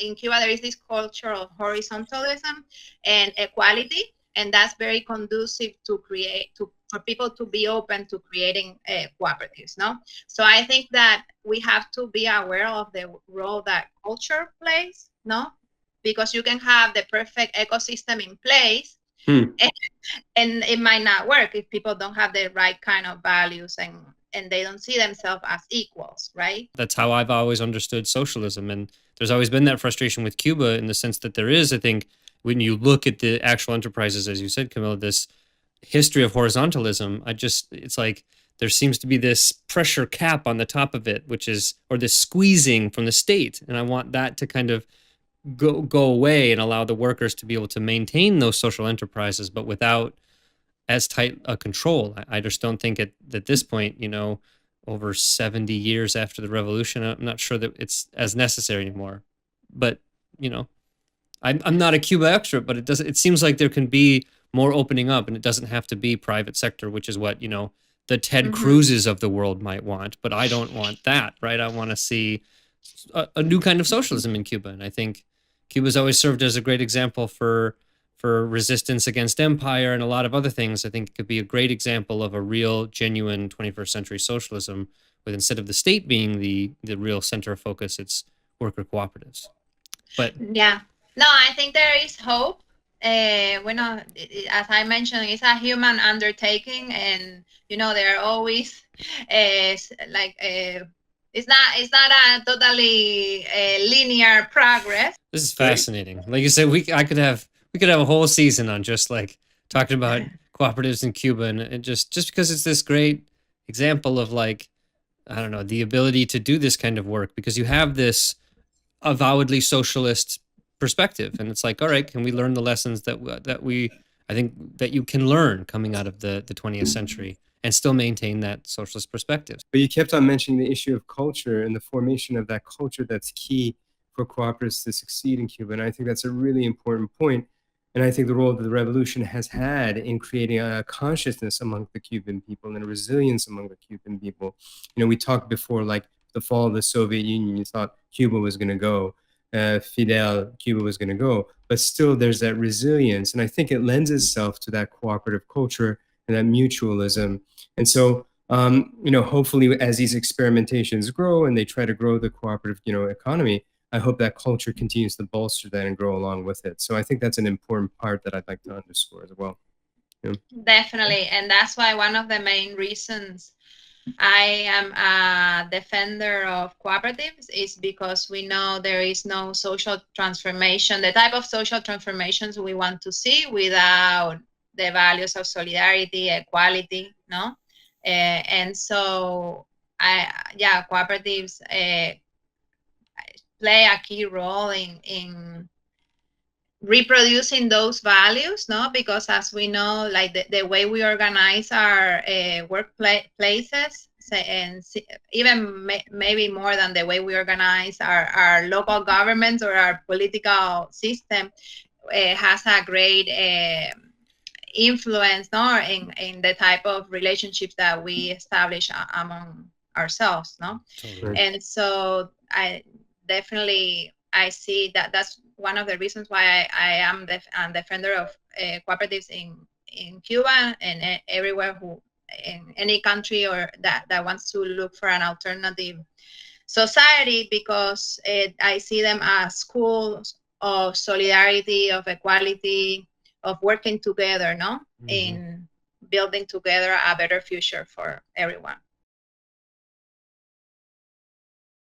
in Cuba there is this culture of horizontalism and equality, and that's very conducive to for people to be open to creating cooperatives. No, so I think that we have to be aware of the role that culture plays. No, because you can have the perfect ecosystem in place, and it might not work if people don't have the right kind of values and they don't see themselves as equals, right? That's how I've always understood socialism. And there's always been that frustration with Cuba in the sense that there is, I think, when you look at the actual enterprises, as you said, Camila, this history of horizontalism, it's like there seems to be this pressure cap on the top of it, which is, or this squeezing from the state. And I want that to kind of go away and allow the workers to be able to maintain those social enterprises, but without as tight a control. I just don't think at this point, over 70 years after the revolution, I'm not sure that it's as necessary anymore. But, I'm not a Cuba expert, but it seems like there can be more opening up, and it doesn't have to be private sector, which is what, the Ted Cruzes of the world might want. But I don't want that, right? I want to see a new kind of socialism in Cuba. And I think Cuba's always served as a great example for resistance against empire and a lot of other things. I think it could be a great example of a real, genuine 21st century socialism, with instead of the state being the real center of focus, it's worker cooperatives. But yeah, no, I think there is hope. Bueno, as I mentioned, it's a human undertaking, and there are always it's not a totally linear progress. This is fascinating. Like you said, we could have a whole season on just like talking about cooperatives in Cuba, and just because it's this great example of, like, I don't know, the ability to do this kind of work, because you have this avowedly socialist perspective, and it's like, all right, can we learn the lessons that I think that you can learn coming out of the 20th century and still maintain that socialist perspective. But you kept on mentioning the issue of culture and the formation of that culture that's key for cooperatives to succeed in Cuba. And I think that's a really important point. And I think the role that the revolution has had in creating a consciousness among the Cuban people and a resilience among the Cuban people. We talked before, like the fall of the Soviet Union, you thought Cuba was going to go. Fidel, Cuba was going to go. But still, there's that resilience. And I think it lends itself to that cooperative culture and that mutualism. And so, hopefully, as these experimentations grow and they try to grow the cooperative, economy, I hope that culture continues to bolster that and grow along with it. So I think that's an important part that I'd like to underscore as well. Yeah. Definitely. And that's why one of the main reasons I am a defender of cooperatives is because we know there is no social transformation, the type of social transformations we want to see, without the values of solidarity, equality, no? And so, cooperatives play a key role in reproducing those values, no? Because as we know, like the way we organize our workplaces, and even maybe more than the way we organize our local governments or our political system, has a great influence, no, in the type of relationships that we establish among ourselves, no? Totally. And so I see that's one of the reasons why I am a defender of cooperatives in Cuba and everywhere, in any country or that wants to look for an alternative society, because I see them as schools of solidarity, of equality, of working together, no, in building together a better future for everyone.